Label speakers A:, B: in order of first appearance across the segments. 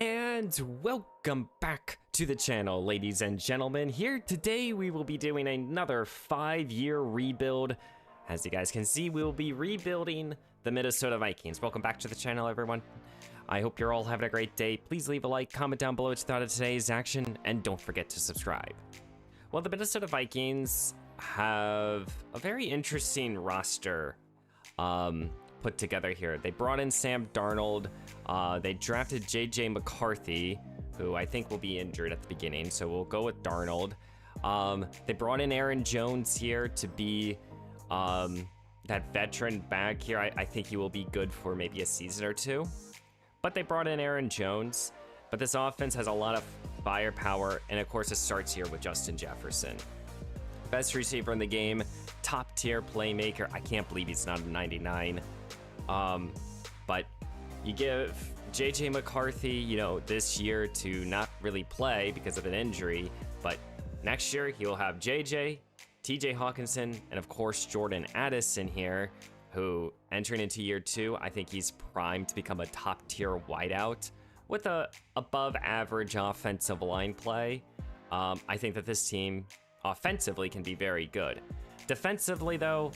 A: And welcome back to the channel, ladies and gentlemen. Here today we will be doing another 5-year rebuild. As you guys can see, we will be rebuilding the Minnesota Vikings. Welcome back to the channel, everyone. I hope you're all having a great day. Please leave a like, comment down below what you thought of today's action, and don't forget to subscribe. Well, the Minnesota Vikings have a very interesting roster put together here. They brought in Sam Darnold. They drafted J.J. McCarthy, who I think will be injured at the beginning, so we'll go with Darnold. They brought in Aaron Jones here to be that veteran back here. I think he will be good for maybe a season or two. But they brought in Aaron Jones. But this offense has a lot of firepower, and of course it starts here with Justin Jefferson. Best receiver in the game, top tier playmaker. I can't believe he's not a 99. But you give J.J. McCarthy, you know, this year to not really play because of an injury, but next year he will have J.J., T.J. Hawkinson, and of course Jordan Addison here, who entering into year 2, I think he's primed to become a top tier wideout with a above average offensive line play. I think that this team offensively can be very good. Defensively though,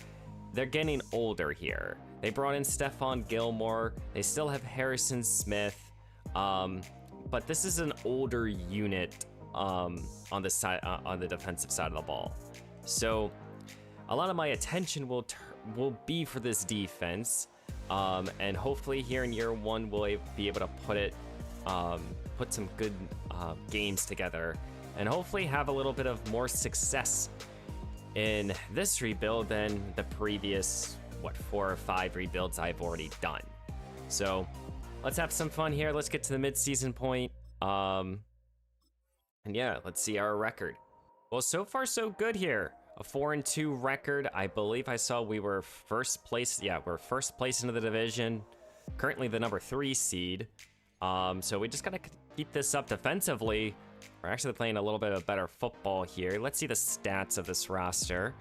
A: they're getting older here. They brought in Stephon Gilmore. They still have Harrison Smith, but this is an older unit on the side, on the defensive side of the ball. So a lot of my attention will be for this defense, and hopefully here in year 1 we'll be able to put some good games together, and hopefully have a little bit of more success in this rebuild than the previous 4 or 5 rebuilds I've already done. So let's have some fun here. Let's get to the mid-season point. And yeah, let's see our record. Well, so far so good here. A 4-2 record. I believe I saw we were first place. Yeah, we're first place in the division. Currently the number 3 seed. So we just gotta keep this up defensively. We're actually playing a little bit of better football here. Let's see the stats of this roster.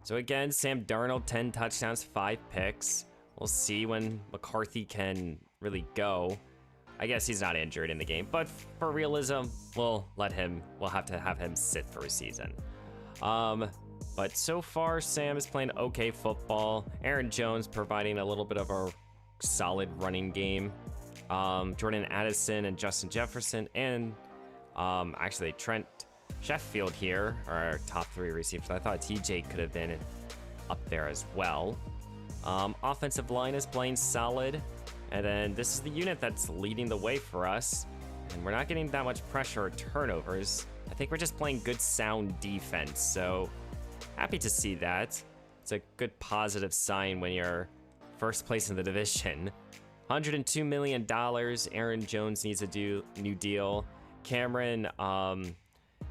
A: So again, Sam Darnold, 10 touchdowns, 5 picks. We'll see when McCarthy can really go. I guess he's not injured in the game, but for realism, we'll have to have him sit for a season. But so far, Sam is playing okay football. Aaron Jones providing a little bit of a solid running game. Jordan Addison and Justin Jefferson, and actually Trent Sheffield here are our top 3 receivers. I thought TJ could have been up there as well. Offensive line is playing solid, and then this is the unit that's leading the way for us, and we're not getting that much pressure or turnovers. I think we're just playing good sound defense, so happy to see that. It's a good positive sign when you're first place in the division. $102 million. Aaron Jones needs a new deal. Cameron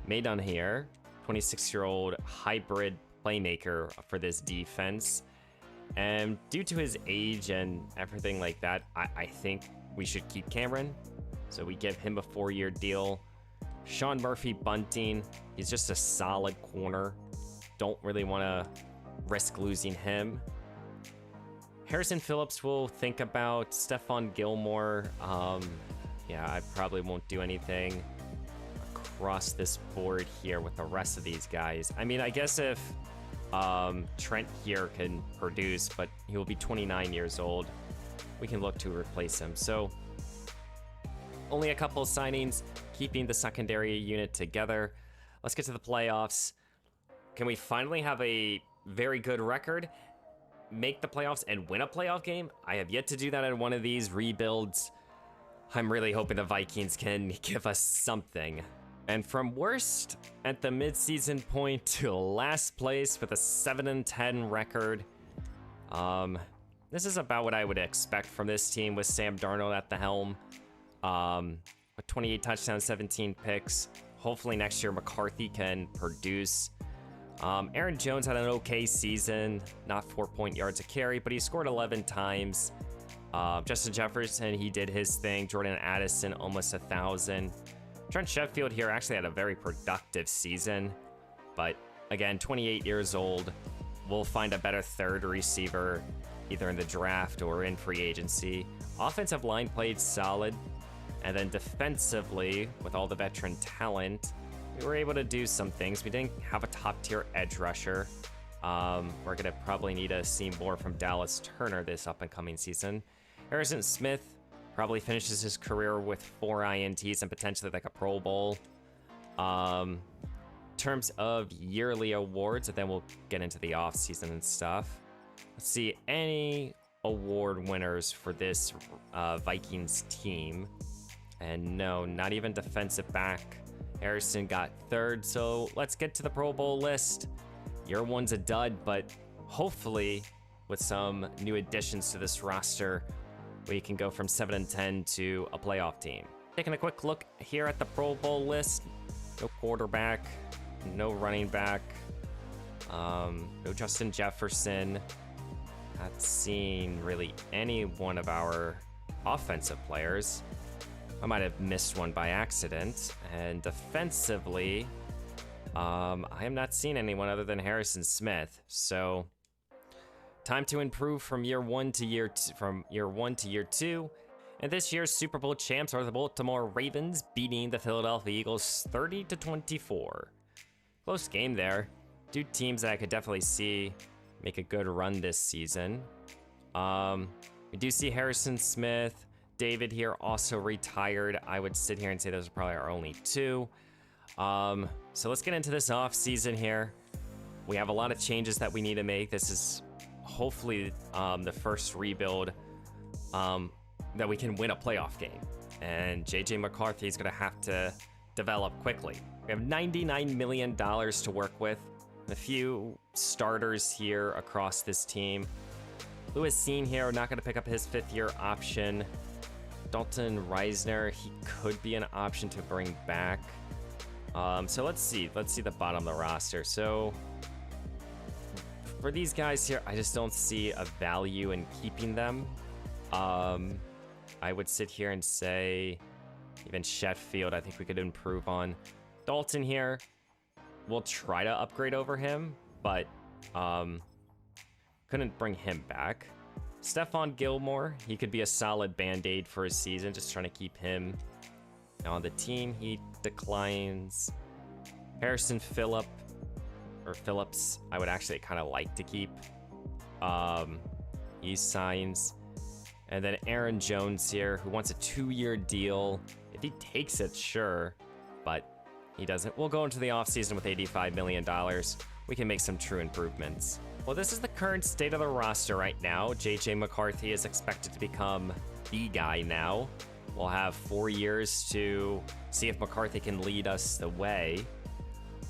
A: Maydon here, 26-year-old hybrid playmaker for this defense. And due to his age and everything like that, I think we should keep Cameron. So we give him a 4-year deal. Sean Murphy Bunting, he's just a solid corner. Don't really want to risk losing him. Harrison Phillips will think about. Stephon Gilmore, yeah, I probably won't do anything across this board here with the rest of these guys. I mean, I guess if Trent here can produce, but he will be 29 years old, we can look to replace him. So only a couple of signings, keeping the secondary unit together. Let's get to the playoffs. Can we finally have a very good record, make the playoffs, and win a playoff game? I have yet to do that in one of these rebuilds. I'm really hoping the Vikings can give us something. And from worst at the midseason point to last place with a 7-10 record. This is about what I would expect from this team with Sam Darnold at the helm. With 28 touchdowns, 17 picks. Hopefully next year McCarthy can produce. Aaron Jones had an okay season, not 4 yards a carry, but he scored 11 times. Justin Jefferson, he did his thing. Jordan Addison, almost 1,000. Trent Sheffield here actually had a very productive season, but again, 28 years old. We'll find a better third receiver either in the draft or in free agency. Offensive line played solid. And then defensively, with all the veteran talent, we were able to do some things. We didn't have a top-tier edge rusher. We're going to probably need to see more from Dallas Turner this up-and-coming season. Harrison Smith probably finishes his career with 4 INTs and potentially like a Pro Bowl. In terms of yearly awards, and then we'll get into the offseason and stuff. Let's see, any award winners for this Vikings team. And no, not even defensive back. Harrison got 3rd, so let's get to the Pro Bowl list. Year 1's a dud, but hopefully with some new additions to this roster, we can go from 7-10 to a playoff team. Taking a quick look here at the Pro Bowl list. No quarterback, no running back, no Justin Jefferson. Not seeing really any one of our offensive players. I might have missed one by accident. And defensively, I am not seeing anyone other than Harrison Smith. So time to improve from year 1 to year 2. And this year's Super Bowl champs are the Baltimore Ravens, beating the Philadelphia Eagles 30-24. Close game there. 2 teams that I could definitely see make a good run this season. We do see Harrison Smith. David here also retired. I would sit here and say those are probably our only 2. So let's get into this offseason here. We have a lot of changes that we need to make. This is hopefully the first rebuild that we can win a playoff game. And JJ McCarthy is going to have to develop quickly. We have $99 million to work with. A few starters here across this team. Lewis Seen here, not going to pick up his 5th-year option. Dalton Reisner, he could be an option to bring back. So let's see the bottom of the roster. So for these guys here, I just don't see a value in keeping them. I would sit here and say even Sheffield, I think we could improve on. Dalton here, we'll try to upgrade over him, but couldn't bring him back. Stephon Gilmore, he could be a solid band-aid for his season, just trying to keep him on the team. He declines. Harrison Phillips, I would actually kind of like to keep. He signs. And then Aaron Jones here, who wants a 2-year deal. If he takes it, sure, but he doesn't. We'll go into the offseason with $85 million. We can make some true improvements. Well, this is the current state of the roster right now. JJ McCarthy is expected to become the guy now. We'll have 4 years to see if McCarthy can lead us the way.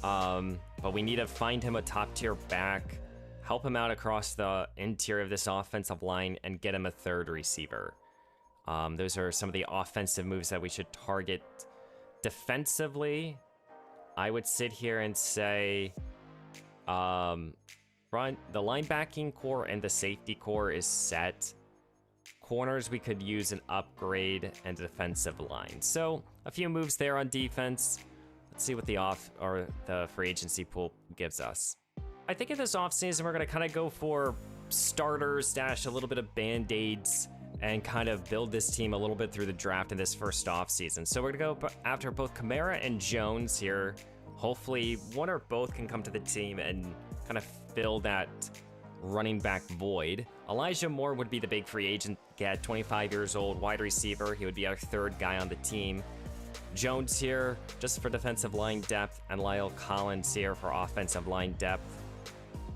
A: But we need to find him a top-tier back, help him out across the interior of this offensive line, and get him a 3rd receiver. Those are some of the offensive moves that we should target. Defensively, I would sit here and say the linebacking core and the safety core is set. Corners, we could use an upgrade, and defensive line. So a few moves there on defense. Let's see what the free agency pool gives us. I think in this offseason, we're going to kind of go for starters, dash a little bit of band-aids, and kind of build this team a little bit through the draft in this first offseason. So we're going to go after both Kamara and Jones here. Hopefully, one or both can come to the team and kind of fill that running back void. Elijah Moore would be the big free agent, get 25 years old, wide receiver. He would be our 3rd guy on the team. Jones here just for defensive line depth, and Lyle Collins here for offensive line depth.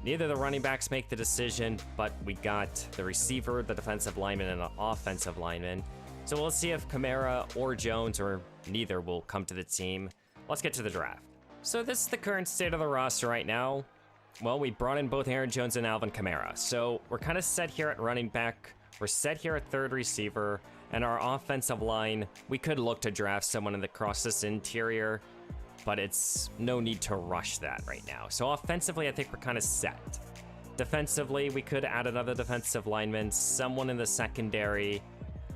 A: Neither of the running backs make the decision, but we got the receiver, the defensive lineman, and the offensive lineman. So we'll see if Kamara or Jones or neither will come to the team. Let's get to the draft. So this is the current state of the roster right now. Well, we brought in both Aaron Jones and Alvin Kamara. So we're kind of set here at running back. We're set here at 3rd receiver. And our offensive line, we could look to draft someone across this interior, but it's no need to rush that right now. So offensively, I think we're kind of set. Defensively, we could add another defensive lineman, someone in the secondary.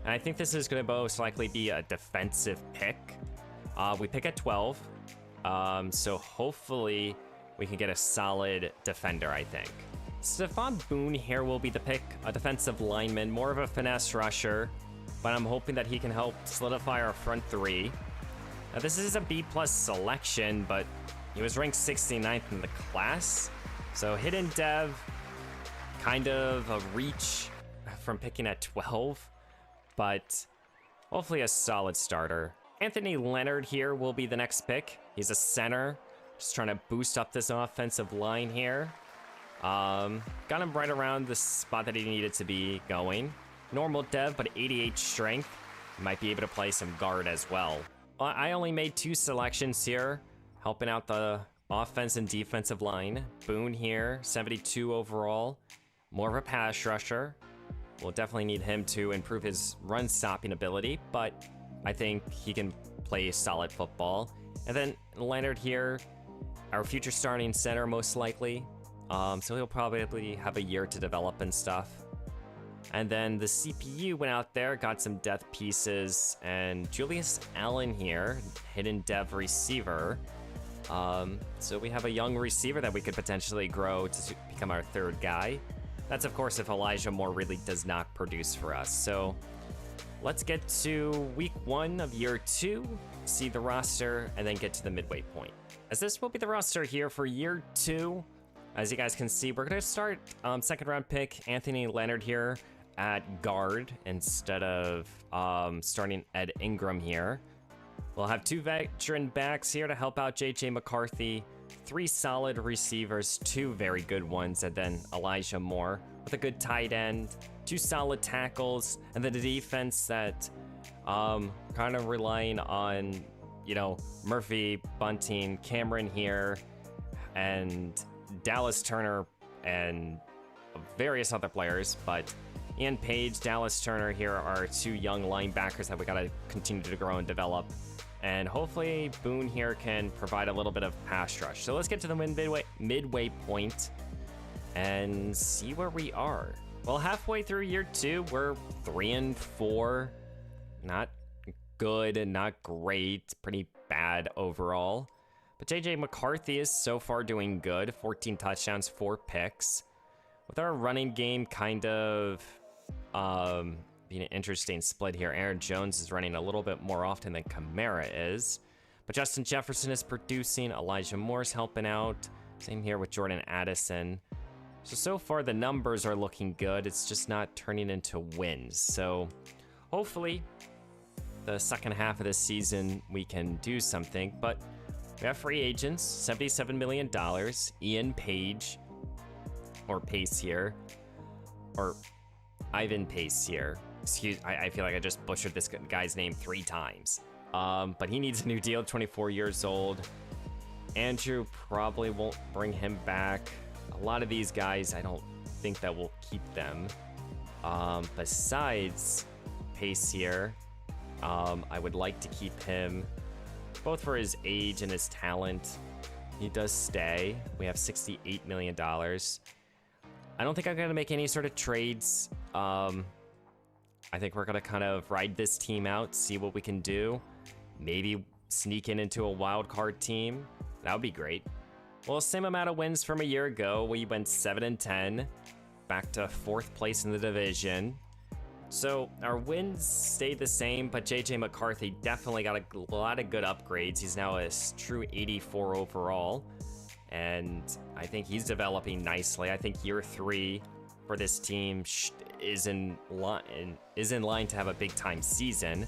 A: And I think this is going to most likely be a defensive pick. We pick at 12. So hopefully we can get a solid defender, I think. Stephon Boone here will be the pick, a defensive lineman, more of a finesse rusher. but I'm hoping that he can help solidify our front three. Now, this is a B+ selection, but he was ranked 69th in the class. So hidden dev, kind of a reach from picking at 12, but hopefully a solid starter. Anthony Leonard here will be the next pick. He's a center, just trying to boost up this offensive line here. Got him right around the spot that he needed to be going. Normal dev, but 88 strength. Might be able to play some guard as well. I only made 2 selections here, helping out the offense and defensive line. Boone here, 72 overall. More of a pass rusher. We'll definitely need him to improve his run stopping ability, but I think he can play solid football. And then Leonard here, our future starting center most likely. So he'll probably have a year to develop and stuff. And then the CPU went out there, got some death pieces, and Julius Allen here, hidden dev receiver. So we have a young receiver that we could potentially grow to become our 3rd guy. That's of course if Elijah Moore really does not produce for us. So let's get to week 1 of year 2, see the roster, and then get to the midway point. As this will be the roster here for year 2. As you guys can see, we're going to start 2nd round pick Anthony Leonard here at guard instead of starting Ed Ingram here. We'll have 2 veteran backs here to help out JJ McCarthy, 3 solid receivers, 2 very good ones, and then Elijah Moore with a good tight end, 2 solid tackles, and then the defense that kind of relying on, you know, Murphy, Bunting, Cameron here, and Dallas Turner, and various other players, but Ian Page, Dallas Turner here are 2 young linebackers that we gotta continue to grow and develop. And hopefully Boone here can provide a little bit of pass rush. So let's get to the midway point and see where we are. Well, halfway through year 2, we're 3-4. Not good and not great, pretty bad overall. But JJ McCarthy is so far doing good, 14 touchdowns, 4 picks. With our running game kind of being an interesting split here. Aaron Jones is running a little bit more often than Kamara is. But Justin Jefferson is producing. Elijah Moore's helping out. Same here with Jordan Addison. So far the numbers are looking good. It's just not turning into wins. So hopefully the second half of the season we can do something. But we have free agents, $77 million. Ian Page, or Pace here, or Ivan Pace here. Excuse, I feel like I just butchered this guy's name 3 times. But he needs a new deal, 24 years old. Andrew probably won't bring him back. A lot of these guys, I don't think that we'll keep them. Besides Pace here, I would like to keep him, both for his age and his talent. He does stay. We have $68 million. I don't think I'm going to make any sort of trades. I think we're going to kind of ride this team out, see what we can do. Maybe sneak into a wild card team. That would be great. Well, same amount of wins from a year ago. We went 7-10, back to 4th place in the division. So our wins stayed the same, but JJ McCarthy definitely got a lot of good upgrades. He's now a true 84 overall, and I think he's developing nicely. I think year 3 for this team is in line to have a big time season.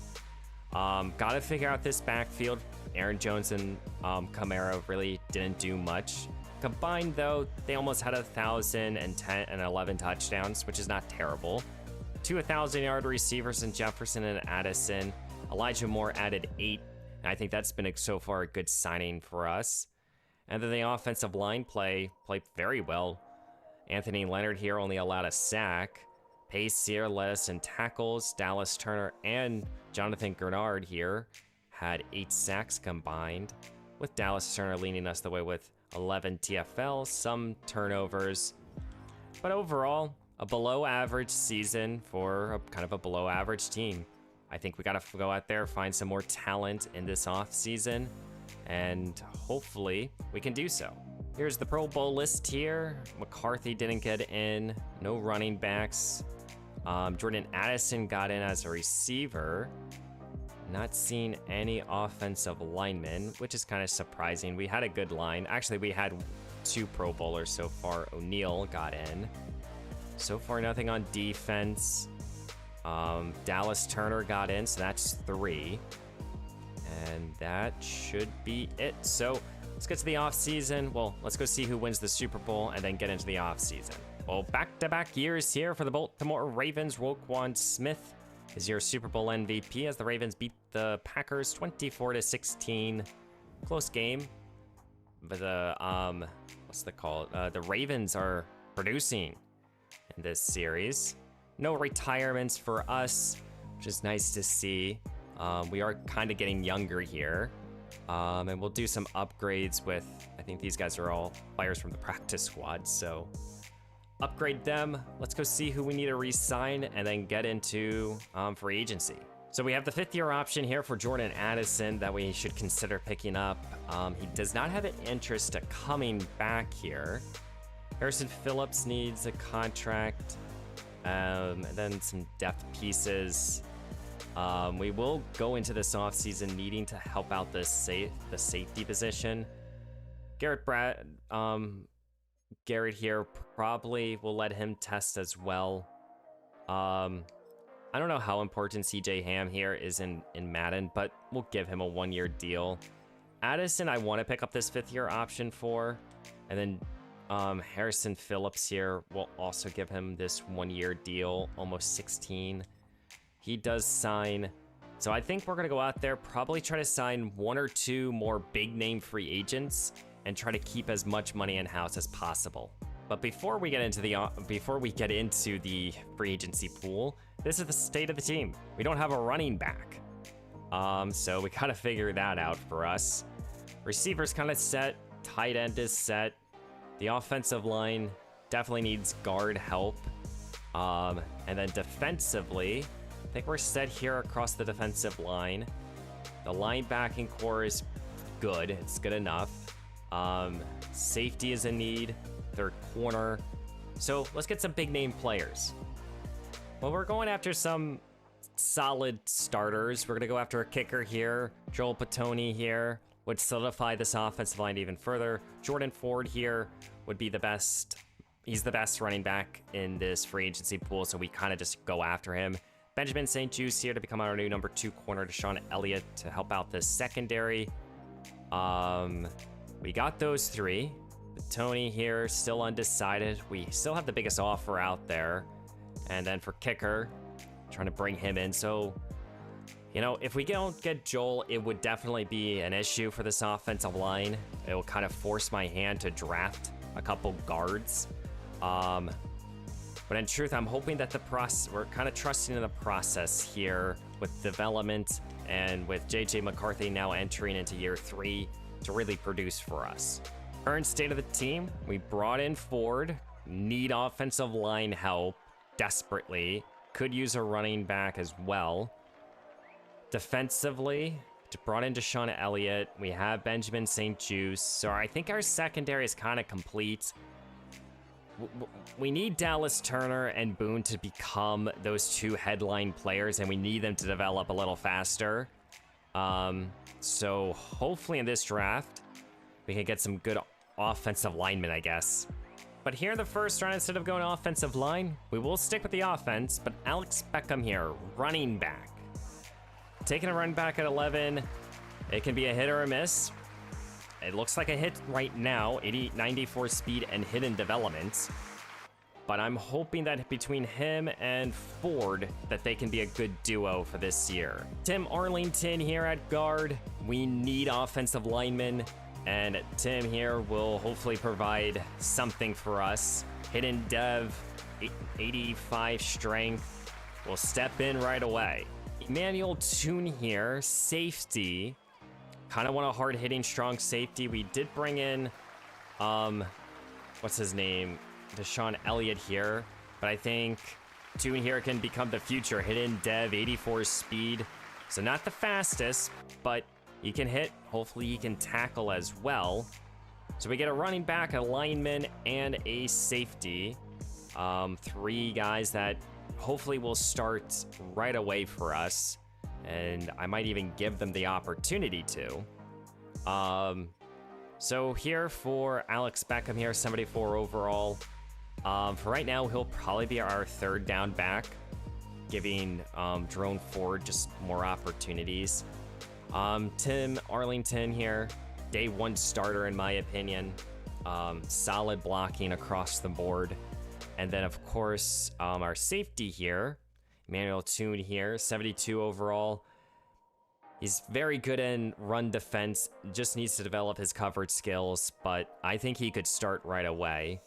A: Got to figure out this backfield. Aaron Jones and Kamara really didn't do much. Combined though, they almost had 1,010 and 11 touchdowns, which is not terrible. 2 1,000-yard receivers in Jefferson and Addison. Elijah Moore added 8, and I think that's been so far a good signing for us. And then the offensive line played very well. Anthony Leonard here only allowed a sack. Pace here led us in tackles. Dallas Turner and Jonathan Grenard here had 8 sacks combined, with Dallas Turner leading us the way with 11 TFL, some turnovers. But overall, a below average season for kind of a below average team. I think we got to go out there, find some more talent in this off season, and hopefully we can do so. Here's the Pro Bowl list here. McCarthy didn't get in. No running backs. Jordan Addison got in as a receiver. Not seeing any offensive linemen, which is kind of surprising. We had a good line. Actually, we had 2 Pro Bowlers so far. O'Neal got in. So far, nothing on defense. Dallas Turner got in, so that's 3. And that should be it. So let's get to the offseason. Well, let's go see who wins the Super Bowl and then get into the offseason. Well, back-to-back years here for the Baltimore Ravens. Roquan Smith is your Super Bowl MVP as the Ravens beat the Packers 24-16. Close game. But what's the call? The Ravens are producing in this series. No retirements for us, which is nice to see. We are kind of getting younger here. And we'll do some upgrades with, I think these guys are all players from the practice squad, so upgrade them. Let's go see who we need to re-sign and then get into free agency. So we have the 5th-year option here for Jordan Addison that we should consider picking up. He does not have an interest in coming back here. Harrison Phillips needs a contract, and then some depth pieces. We will go into this offseason needing to help out the safety position. Garrett here, probably will let him test as well. I don't know how important CJ Ham here is in Madden, but we'll give him a 1-year deal. Addison, I want to pick up this 5th-year option for, and then Harrison Phillips here will also give him this 1-year deal, almost 16. He does sign, so I think we're going to go out there, probably try to sign 1 or 2 more big-name free agents and try to keep as much money in-house as possible. But before we get into the free agency pool, this is the state of the team. We don't have a running back, so we gotta figure that out for us. Receivers kind of set, tight end is set. The offensive line definitely needs guard help, and then defensively, I think we're set here across the defensive line. The linebacking core is good; it's good enough. Safety is a need, 3rd corner. So let's get some big name players. Well, we're going after some solid starters. We're gonna go after a kicker here. Joel Patoni here would solidify this offensive line even further. Jordan Ford here would be the best. He's the best running back in this free agency pool, so we kind of just go after him. Benjamin St-Juste here to become our new number 2 corner. Deshaun Elliott to help out the secondary. We got those 3. Tony here, still undecided. We still have the biggest offer out there. And then for kicker, trying to bring him in. So, you know, if we don't get Joel, it would definitely be an issue for this offensive line. It will kind of force my hand to draft a couple guards. But in truth, I'm hoping that we're kind of trusting in the process here with development and with JJ McCarthy now entering into year 3 to really produce for us. Current state of the team, we brought in Ford, need offensive line help desperately, could use a running back as well. Defensively, brought in Deshaun Elliott, we have Benjamin St-Juste, so I think our secondary is kind of complete. We need Dallas Turner and Boone to become those 2 headline players, and we need them to develop a little faster. So hopefully in this draft, we can get some good offensive linemen, I guess. But here in the first round, instead of going offensive line, we will stick with the offense, but Alex Beckham here, running back. Taking a run back at 11, it can be a hit or a miss. It looks like a hit right now, 94 speed and hidden development. But I'm hoping that between him and Ford, that they can be a good duo for this year. Tim Arlington here at guard. We need offensive linemen, and Tim here will hopefully provide something for us. Hidden dev, 85 strength, will step in right away. Emmanuel Toon here, safety. Kind of want a hard-hitting, strong safety. We did bring in, what's his name? Deshaun Elliott here, but I think Toon here can become the future. Hidden dev, 84 speed, so not the fastest, but he can hit. Hopefully he can tackle as well. So we get a running back, a lineman, and a safety. 3 guys that hopefully will start right away for us, and I might even give them the opportunity to. So here for Alex Beckham here, 74 overall. For right now, he'll probably be our third down back, giving Drone Ford just more opportunities. Tim Arlington here, day one starter in my opinion. Solid blocking across the board. And then of course, our safety here, Emmanuel Toon here, 72 overall. He's very good in run defense, just needs to develop his coverage skills, but I think he could start right away.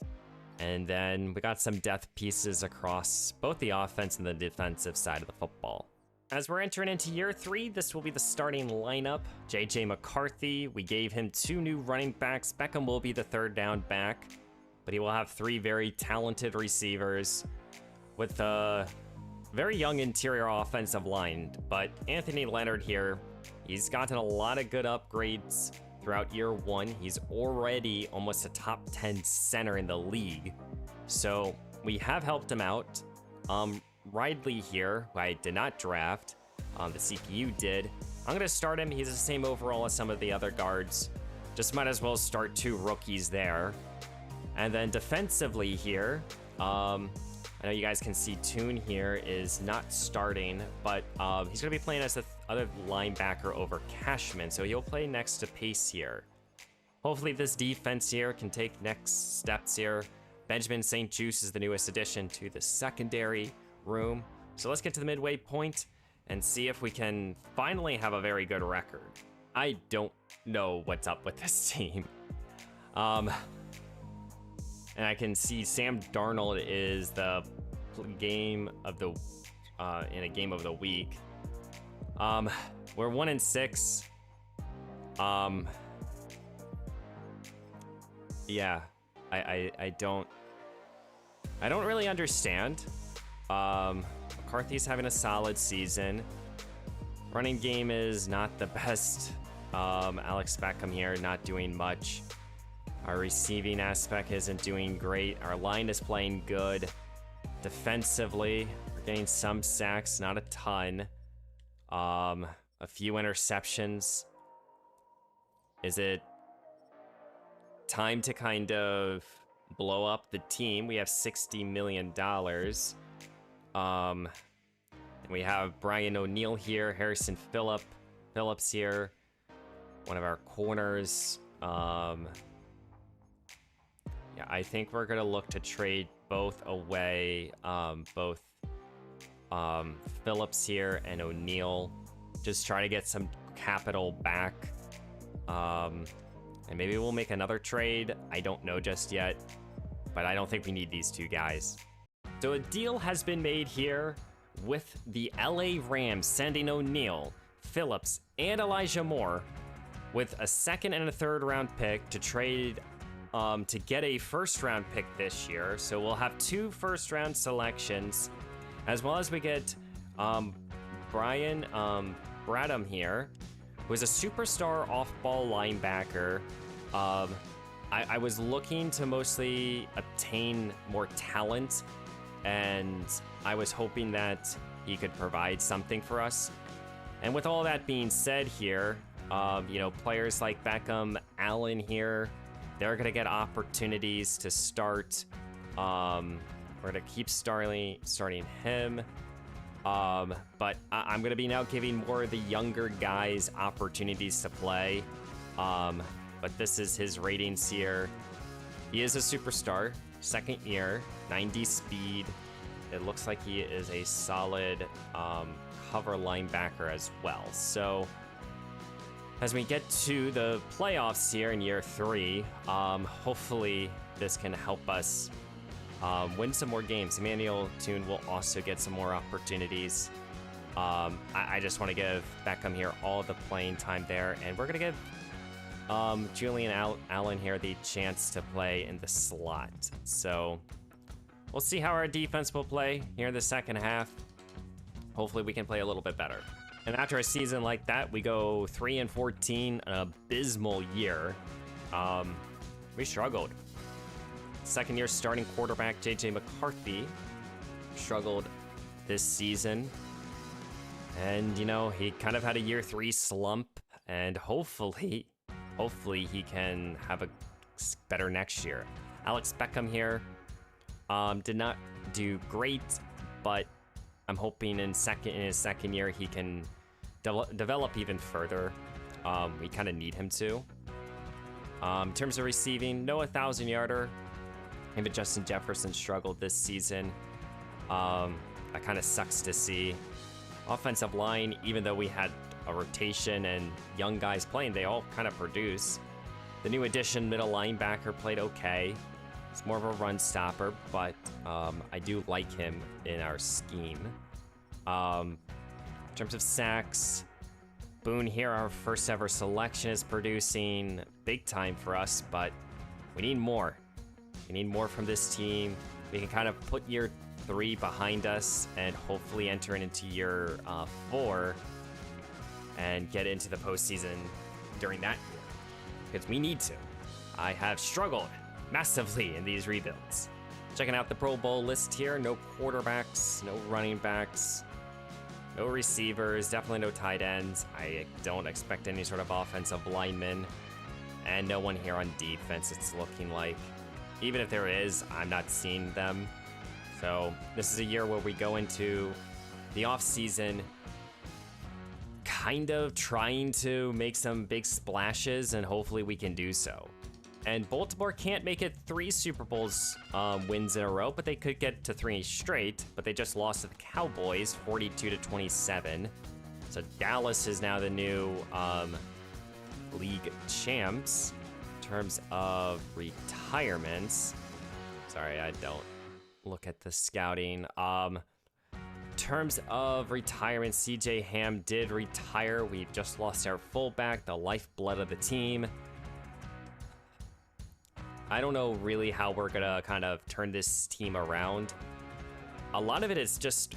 A: And then we got some depth pieces across both the offense and the defensive side of the football. As we're entering into year 3, this will be the starting lineup. JJ McCarthy, we gave him 2 new running backs. Beckham will be the third down back, but he will have 3 very talented receivers with a very young interior offensive line. But Anthony Leonard here, he's gotten a lot of good upgrades throughout year 1. He's already almost a top 10 center in the league. So we have helped him out. Ridley here, who I did not draft, the CPU did. I'm gonna start him. He's the same overall as some of the other guards. Just might as well start 2 rookies there. And then defensively here, I know you guys can see Toon here is not starting, but he's going to be playing as the other linebacker over Cashman, so he'll play next to Pace here. Hopefully this defense here can take next steps here. Benjamin St. Juste is the newest addition to the secondary room. So let's get to the midway point and see if we can finally have a very good record. I don't know what's up with this team. And I can see Sam Darnold is the game of the in a game of the week. We're 1-6. Yeah, I don't really understand. McCarthy's having a solid season. Running game is not the best. Alex Beckham here not doing much. Our receiving aspect isn't doing great. Our line is playing good. Defensively, we're getting some sacks, not a ton. A few interceptions. Is it time to kind of blow up the team? We have $60 million. We have Brian O'Neill here, Harrison Phillips here, one of our corners. Yeah, I think we're gonna look to trade both away, Phillips here and O'Neill. Just try to get some capital back. And maybe we'll make another trade. I don't know just yet, but I don't think we need these 2 guys. So a deal has been made here with the LA Rams sending O'Neill, Phillips, and Elijah Moore with a 2nd and a 3rd round pick to trade to get a 1st round pick this year. So we'll have 2 1st round selections, as well as we get Brian Bradham here, who is a superstar off-ball linebacker. I was looking to mostly obtain more talent, and I was hoping that he could provide something for us. And with all that being said here, you know, players like Beckham, Allen here, they're going to get opportunities to start. We're going to keep starting him. But I'm going to be now giving more of the younger guys opportunities to play. But this is his ratings here. He is a superstar, 2nd year, 90 speed. It looks like he is a solid cover linebacker as well. So as we get to the playoffs here in year 3, hopefully this can help us win some more games. Emmanuel Toon will also get some more opportunities. I just want to give Beckham here all the playing time there, and we're going to give Julian Allen here the chance to play in the slot. So we'll see how our defense will play here in the second half. Hopefully we can play a little bit better. And after a season like that, we go 3-14, an abysmal year. We struggled. 2nd year starting quarterback JJ McCarthy struggled this season. And, you know, he kind of had a year 3 slump, and hopefully he can have a better next year. Alex Beckham here did not do great, but I'm hoping in his second year he can develop even further. We kind of need him to. In terms of receiving, no 1,000-yarder. Even Justin Jefferson struggled this season. That kind of sucks to see. Offensive line, even though we had a rotation and young guys playing, they all kind of produce. The new addition, middle linebacker, played okay. It's more of a run stopper, but I do like him in our scheme. In terms of sacks, Boone here, our first ever selection, is producing big time for us, but we need more. We need more from this team. We can kind of put year 3 behind us and hopefully enter into year 4 and get into the postseason during that year, because we need to. I have struggled massively in these rebuilds. Checking out the Pro Bowl list here, no quarterbacks, no running backs, no receivers, definitely no tight ends. I don't expect any sort of offensive linemen, and no one here on defense, it's looking like. Even if there is, I'm not seeing them. So this is a year where we go into the off season kind of trying to make some big splashes, and hopefully we can do so. And Baltimore can't make it 3 Super Bowls wins in a row, but they could get to 3 straight, but they just lost to the Cowboys 42-27. So Dallas is now the new league champs. In terms of retirements, sorry, I don't look at the scouting. In terms of retirement, CJ Ham did retire. We've just lost our fullback, the lifeblood of the team. I don't know really how we're gonna kind of turn this team around. A lot of it is just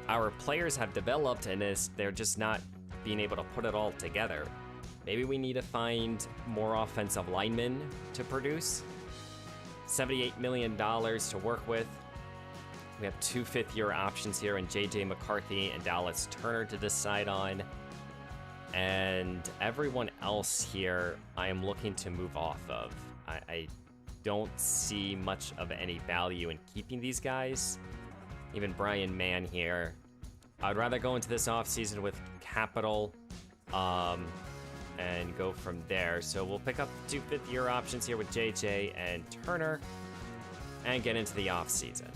A: our players have developed, and they're just not being able to put it all together. Maybe we need to find more offensive linemen to produce. $78 million to work with. We have 2 fifth-year options here in J.J. McCarthy and Dallas Turner to decide on. And everyone else here, I am looking to move off of. I don't see much of any value in keeping these guys. Even Brian Mann here. I'd rather go into this offseason with capital and go from there. So we'll pick up 2 fifth-year options here with JJ and Turner and get into the offseason.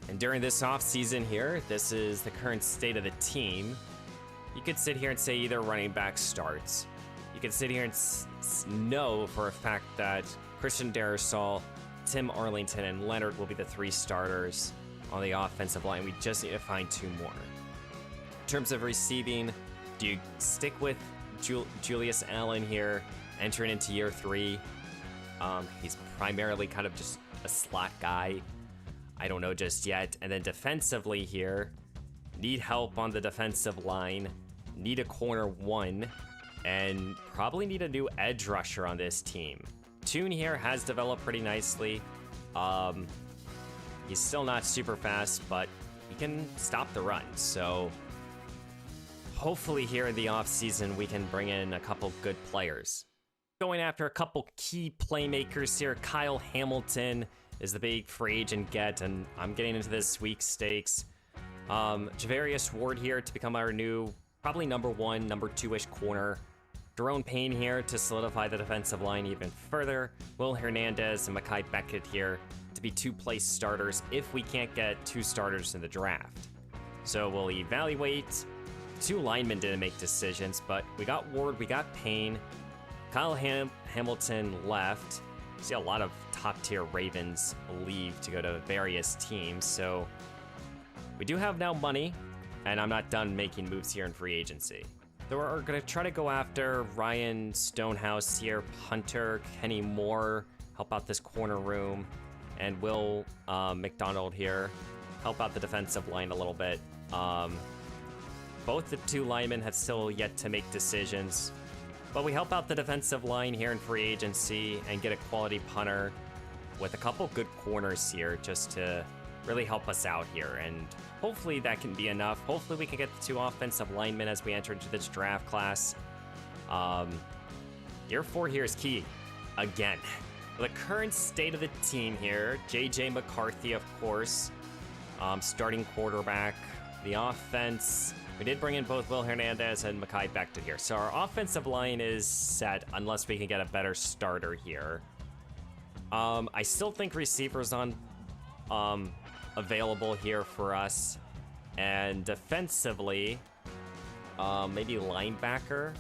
A: And during this offseason here, this is the current state of the team. You could sit here and say either running back starts. You could sit here and know for a fact that Christian Darrisaw, Tim Arlington, and Leonard will be the 3 starters on the offensive line. We just need to find 2 more. In terms of receiving, do you stick with Julius Allen here, entering into year 3? He's primarily kind of just a slot guy. I don't know just yet. And then defensively here, need help on the defensive line, need a corner 1, and probably need a new edge rusher on this team. Tune here has developed pretty nicely. He's still not super fast, but he can stop the run. So hopefully here in the offseason, we can bring in a couple good players. Going after a couple key playmakers here. Kyle Hamilton is the big free agent get, and I'm getting into this sweepstakes. Javarius Ward here to become our new, probably number 1, number 2-ish corner. Jerome Payne here to solidify the defensive line even further. Will Hernandez and Mekhi Beckett here to be 2-place starters if we can't get 2 starters in the draft. So we'll evaluate. 2 linemen didn't make decisions, but we got Ward, we got Payne. Kyle Hamilton left. See a lot of top-tier Ravens leave to go to various teams, so we do have now money, and I'm not done making moves here in free agency. So we're going to try to go after Ryan Stonehouse here, punter, Kenny Moore, help out this corner room, and Will McDonald here, help out the defensive line a little bit. Both the 2 linemen have still yet to make decisions, but we help out the defensive line here in free agency and get a quality punter with a couple good corners here just to really help us out here, and hopefully that can be enough. Hopefully we can get the 2 offensive linemen as we enter into this draft class. Year 4 here is key again. The current state of the team here, J.J. McCarthy, of course, starting quarterback. The offense, we did bring in both Will Hernandez and Mekhi Becton here. So our offensive line is set unless we can get a better starter here. I still think receivers on available here for us. And defensively, maybe linebacker.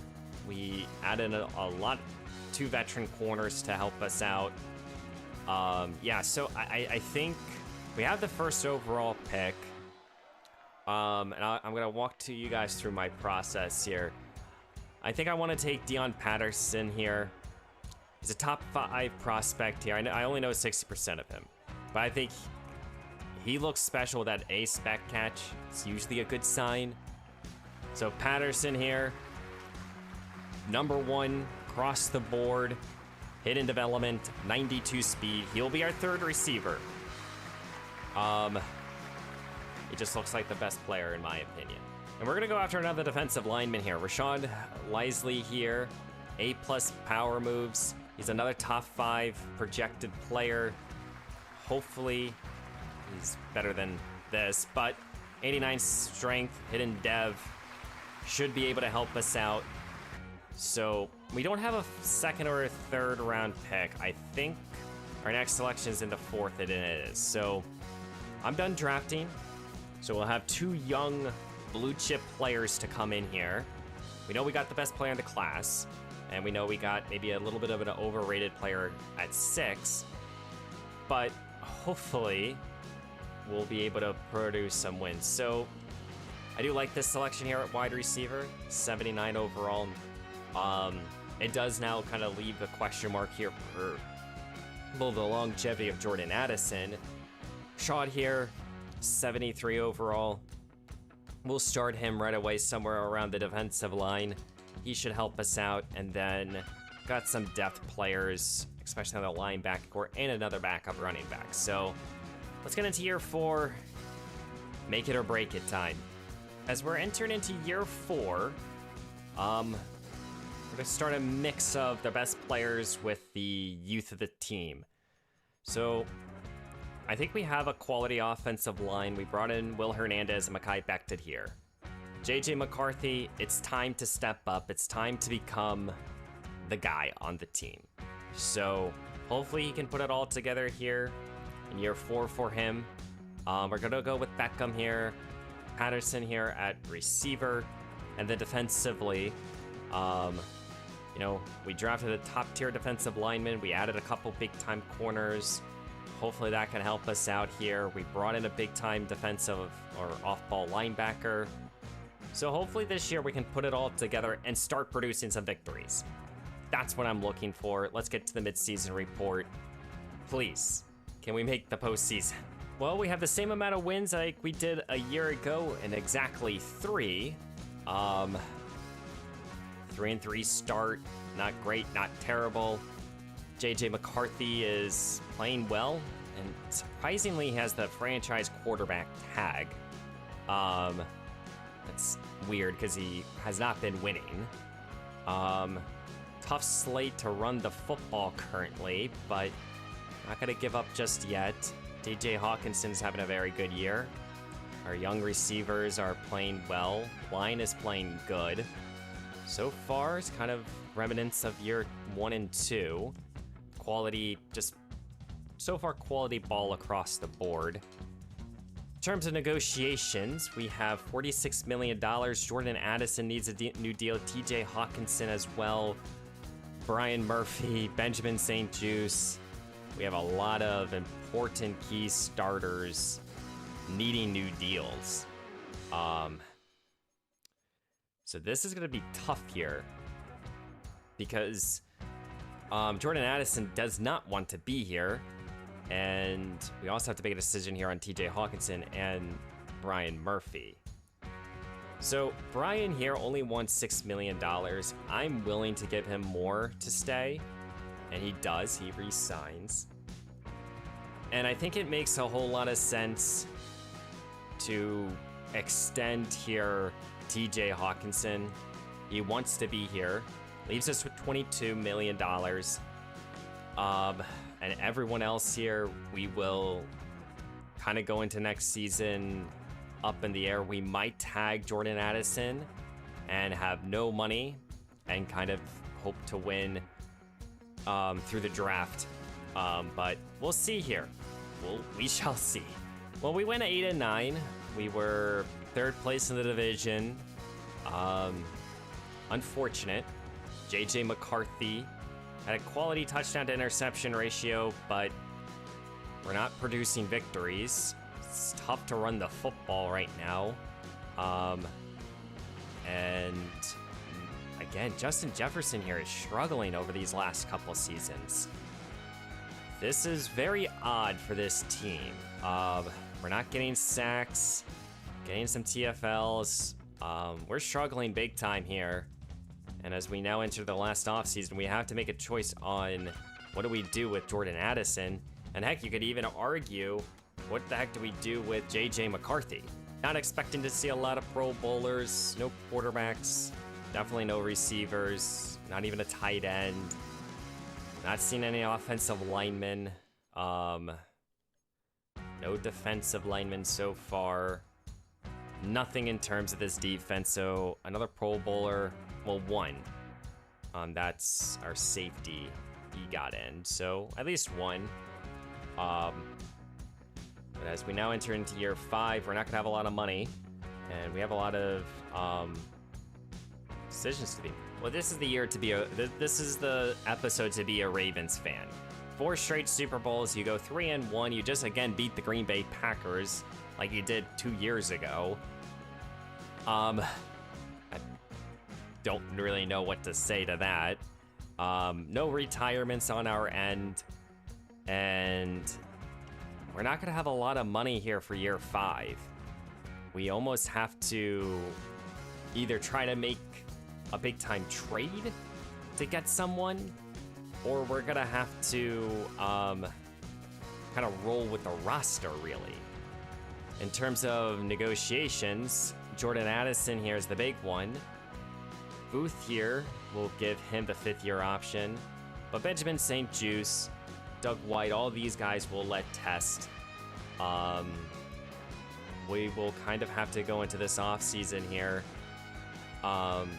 A: We added a lot, 2 veteran corners to help us out. Yeah, so I think we have the first overall pick. And I'm going to walk to you guys through my process here. I think I want to take Deion Patterson here. He's a top 5 prospect here. I only know 60% of him. But I think he looks special with that A-spec catch. It's usually a good sign. So Patterson here. Number 1 across the board. Hidden development, 92 speed. He'll be our 3rd receiver. He just looks like the best player in my opinion. And we're gonna go after another defensive lineman here. Rashad Lisley here, A+ power moves. He's another top 5 projected player. Hopefully he's better than this, but 89 strength, hidden dev, should be able to help us out. So we don't have a 2nd or a 3rd round pick. I think our next selection is in the 4th, and it is. So I'm done drafting. So we'll have 2 young blue chip players to come in here. We know we got the best player in the class, and we know we got maybe a little bit of an overrated player at 6, but hopefully we'll be able to produce some wins. So I do like this selection here at wide receiver, 79 overall. It does now kind of leave a question mark here for the longevity of Jordan Addison. Shot here, 73 overall. We'll start him right away somewhere around the defensive line. He should help us out. And then got some depth players, especially on the linebacker core, and another backup running back. So let's get into year 4. Make it or break it time. As we're entering into year 4, we're gonna start a mix of the best players with the youth of the team. So I think we have a quality offensive line. We brought in Will Hernandez and Mekhi Becton here. J.J. McCarthy, it's time to step up. It's time to become the guy on the team. So hopefully he can put it all together here in year 4 for him. We're gonna go with Beckham here, Patterson here at receiver, and then defensively, you know, we drafted a top tier defensive lineman. We added a couple big time corners. Hopefully that can help us out here. We brought in a big time defensive or off ball linebacker. So hopefully this year we can put it all together and start producing some victories. That's what I'm looking for. Let's get to the midseason report. Please, can we make the postseason? Well, we have the same amount of wins like we did a year ago in exactly 3. 3-3 start, not great, not terrible. J.J. McCarthy is playing well, and surprisingly he has the franchise quarterback tag. That's weird because he has not been winning. Tough slate to run the football currently, but not gonna give up just yet. DJ Hawkinson's having a very good year. Our young receivers are playing well. Line is playing good. So far, it's kind of remnants of year 1 and 2. Quality, just so far quality ball across the board. In terms of negotiations, we have $46 million. Jordan Addison needs a new deal. TJ Hawkinson as well. Brian Murphy, Benjamin St-Juste. We have a lot of important key starters needing new deals. So this is going to be tough here because Jordan Addison does not want to be here, and we also have to make a decision here on TJ Hawkinson and Brian Murphy. So Brian here only wants $6 million. I'm willing to give him more to stay, and he does. He re-signs. And I think it makes a whole lot of sense to extend here TJ Hawkinson. He wants to be here. Leaves us with $22 million. And everyone else here, we will kind of go into next season up in the air. We might tag Jordan Addison and have no money and kind of hope to win through the draft. But we'll see here. We shall see. Well, we went 8-9. We were third place in the division. Unfortunate. JJ McCarthy had a quality touchdown to interception ratio, but we're not producing victories. It's tough to run the football right now. And again, Justin Jefferson here is struggling over these last couple seasons. This is very odd for this team. We're not getting sacks, getting some TFLs. We're struggling big time here. And as we now enter the last offseason, we have to make a choice on what do we do with Jordan Addison. And heck, you could even argue, what the heck do we do with JJ McCarthy? Not expecting to see a lot of Pro Bowlers, no quarterbacks, definitely no receivers, not even a tight end. Not seeing any offensive linemen. No defensive linemen so far. Nothing in terms of this defense. So another Pro Bowler, well, one. That's our safety. He got in, so at least one. But as we now enter into year 5, we're not gonna have a lot of money, and we have a lot of decisions to be. Well, this is the year to be this is the episode to be a Ravens fan. 4 straight Super Bowls, you go 3-1, you just again beat the Green Bay Packers like you did 2 years ago. I don't really know what to say to that. No retirements on our end, and we're not gonna have a lot of money here for year 5. We almost have to either try to make a big time trade to get someone, or we're gonna have to kind of roll with the roster, really. In terms of negotiations, Jordan Addison here is the big one. Booth here will give him the 5th-year option, but Benjamin St. Juste, Doug White, all these guys will let test. We will kind of have to go into this off season here,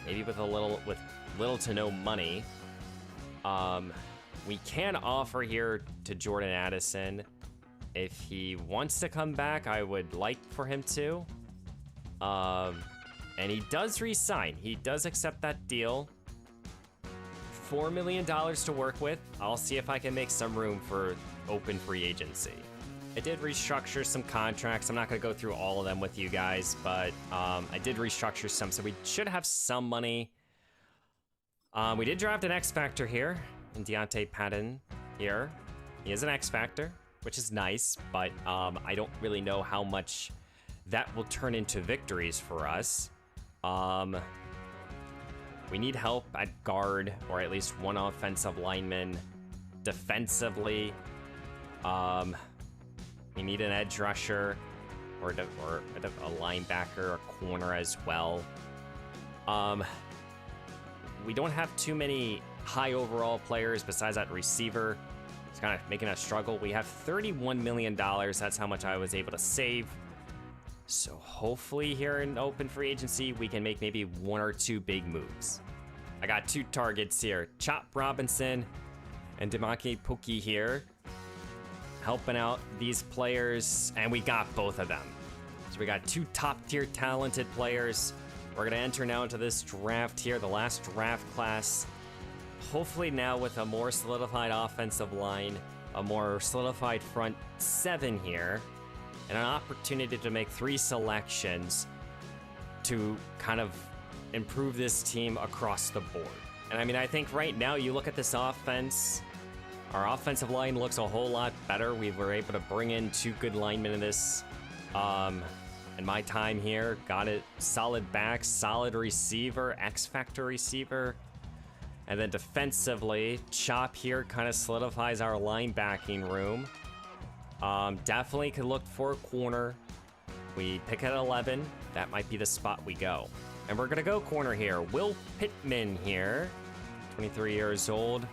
A: maybe with little to no money. We can offer here to Jordan Addison. If he wants to come back, I would like for him to. And he does resign. He does accept that deal. $4 million to work with. I'll see if I can make some room for open free agency. I did restructure some contracts. I'm not going to go through all of them with you guys, but I did restructure some, so we should have some money. We did draft an X Factor here, in Deontay Patton here. He is an X Factor, which is nice, but I don't really know how much that will turn into victories for us. We need help at guard, or at least one offensive lineman. Defensively, we need an edge rusher, or a linebacker, a corner as well. We don't have too many high overall players besides that receiver. It's kind of making us struggle. We have $31 million. That's how much I was able to save. So hopefully here in open free agency, we can make maybe 1 or 2 big moves. I got 2 targets here. Chop Robinson and Demake Pookie here, helping out these players, and we got both of them. So we got 2 top-tier talented players. We're gonna enter now into this draft here, the last draft class. Hopefully now with a more solidified offensive line, a more solidified front 7 here, and an opportunity to make 3 selections to kind of improve this team across the board. And I mean, I think right now you look at this offense, our offensive line looks a whole lot better. We were able to bring in 2 good linemen in this, in my time here. Got it, solid back, solid receiver, X-Factor receiver. And then defensively, Chop here kind of solidifies our linebacking room. Definitely could look for a corner. We pick at 11. That might be the spot we go. And we're gonna go corner here. Will Pittman here, 23 years old.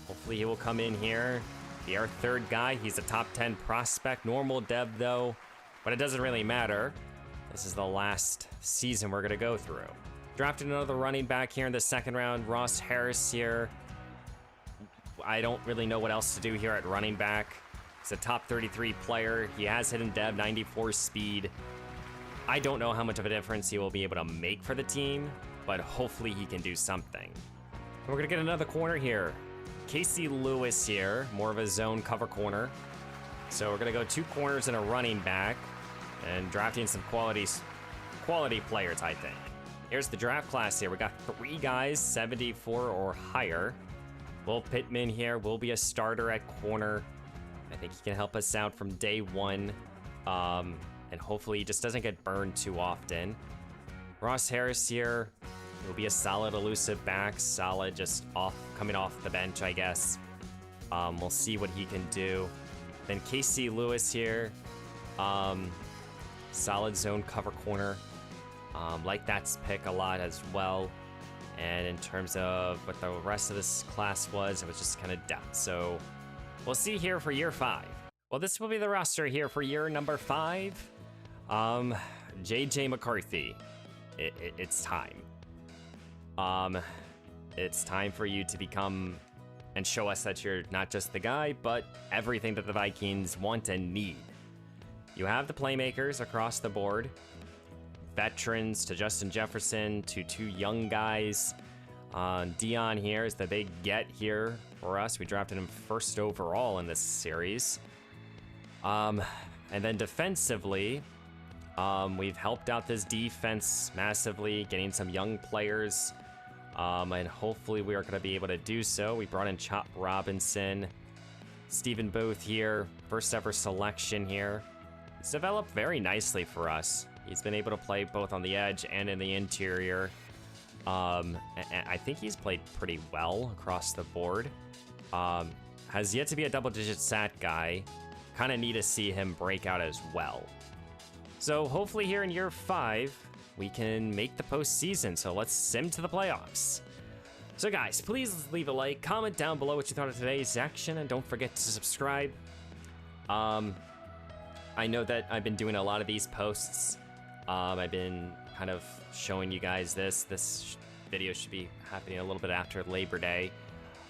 A: Hopefully he will come in here, be our third guy. He's a top 10 prospect, normal dev though, but it doesn't really matter. This is the last season we're gonna go through. Drafted another running back here in the second round, Ross Harris here. I don't really know what else to do here at running back. He's a top 33 player. He has hidden dev, 94 speed. I don't know how much of a difference he will be able to make for the team, but hopefully he can do something. And we're gonna get another corner here. Casey Lewis here, more of a zone cover corner. So we're gonna go 2 corners and a running back and drafting some quality players, I think. Here's the draft class here. We got 3 guys, 74 or higher. Will Pittman here will be a starter at corner. I think he can help us out from day 1. And hopefully he just doesn't get burned too often. Ross Harris here will be a solid elusive back, solid just coming off the bench, I guess. We'll see what he can do. Then Casey Lewis here, solid zone cover corner. Like that pick a lot as well. And in terms of what the rest of this class was, it was just kind of depth. So we'll see here for year 5. Well, this will be the roster here for year number 5. JJ McCarthy, it's time. It's time for you to become and show us that you're not just the guy, but everything that the Vikings want and need. You have the playmakers across the board, veterans to Justin Jefferson to 2 young guys. Dion here is the big get here for us. We drafted him first overall in this series. And then defensively, we've helped out this defense massively, getting some young players, and hopefully we are going to be able to do so. We brought in Chop Robinson, Stephen Booth here, first ever selection here. He's developed very nicely for us. He's been able to play both on the edge and in the interior. And I think he's played pretty well across the board. Has yet to be a double-digit stat guy. Kind of need to see him break out as well. So hopefully here in year 5, we can make the postseason. So let's sim to the playoffs. So guys, please leave a like, comment down below what you thought of today's action, and don't forget to subscribe. I know that I've been doing a lot of these posts. I've been kind of showing you guys this. This video should be happening a little bit after Labor Day.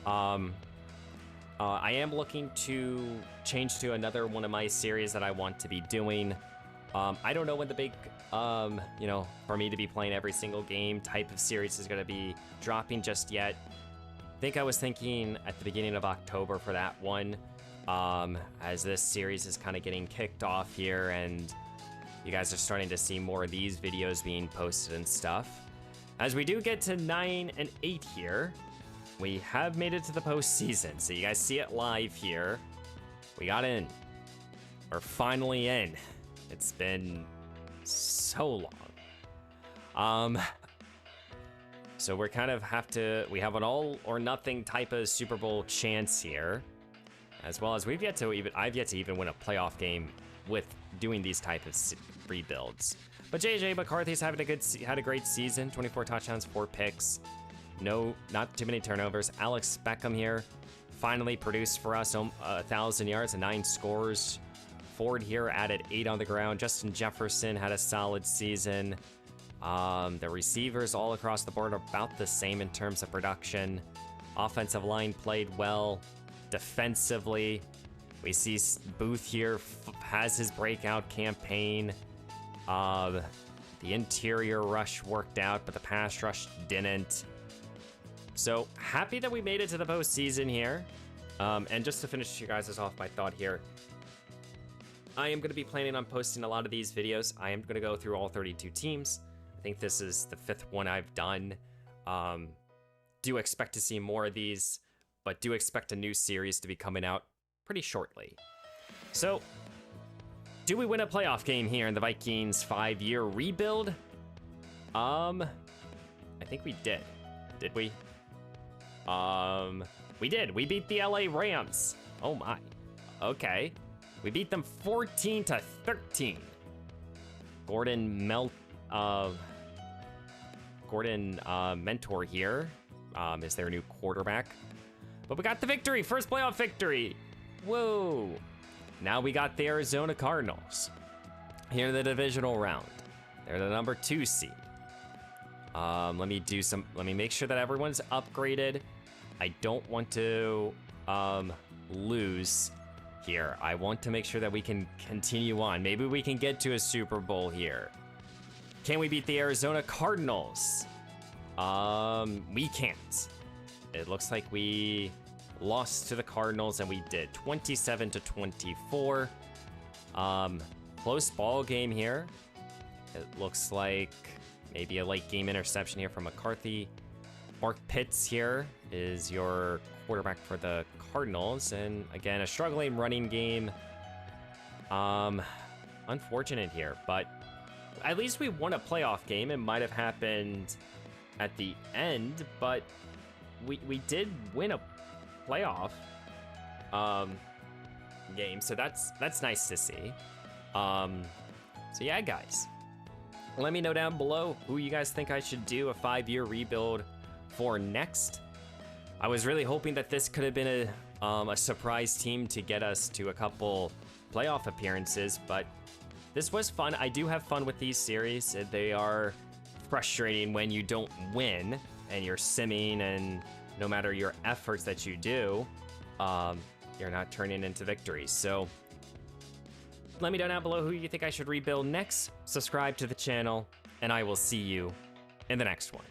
A: I am looking to change to another one of my series that I want to be doing. I don't know when the big, for me to be playing every single game type of series is going to be dropping just yet. I think I was thinking at the beginning of October for that one, as this series is kind of getting kicked off here and you guys are starting to see more of these videos being posted and stuff. As we do get to 9 and 8 here, we have made it to the postseason. So you guys see it live here. We got in. We're finally in. It's been so long. So we're kind of we have an all or nothing type of Super Bowl chance here. As well as I've yet to even win a playoff game with doing these type of rebuilds. But JJ McCarthy's had a great season, 24 touchdowns, 4 picks. Not too many turnovers. Alex Beckham here finally produced for us 1,000 yards and 9 scores. Ford here added 8 on the ground. Justin Jefferson had a solid season. The receivers all across the board are about the same in terms of production. Offensive line played well. Defensively, we see Booth here has his breakout campaign. The interior rush worked out, but the pass rush didn't. So happy that we made it to the postseason here. And just to finish you guys off my thought here, I am going to be planning on posting a lot of these videos. I am going to go through all 32 teams. I think this is the 5th one I've done. Do expect to see more of these, but do expect a new series to be coming out pretty shortly. So, do we win a playoff game here in the Vikings 5-year rebuild? I think we did. Did we? We did. We beat the LA Rams. Oh my. Okay. We beat them 14-13. Gordon Mentor here is their new quarterback. But we got the victory, first playoff victory. Whoa. Now we got the Arizona Cardinals here in the divisional round. They're the number 2 seed. Let me make sure that everyone's upgraded. I don't want to lose here. I want to make sure that we can continue on. Maybe we can get to a Super Bowl here. Can we beat the Arizona Cardinals? We can't. It looks like we lost to the Cardinals, and we did 27-24. Close ball game here. It looks like maybe a late game interception here from McCarthy. Mark Pitts here is your quarterback for the Cardinals, and again, a struggling running game. Unfortunate here, but at least we won a playoff game. It might have happened at the end, but we did win a playoff game, so that's nice to see. So yeah, guys, let me know down below who you guys think I should do a 5-year rebuild for next. I was really hoping that this could have been a surprise team to get us to a couple playoff appearances, but this was fun. I do have fun with these series. They are frustrating when you don't win and you're simming, and no matter your efforts that you do, you're not turning into victories. So let me know down below who you think I should rebuild next. Subscribe to the channel, and I will see you in the next one.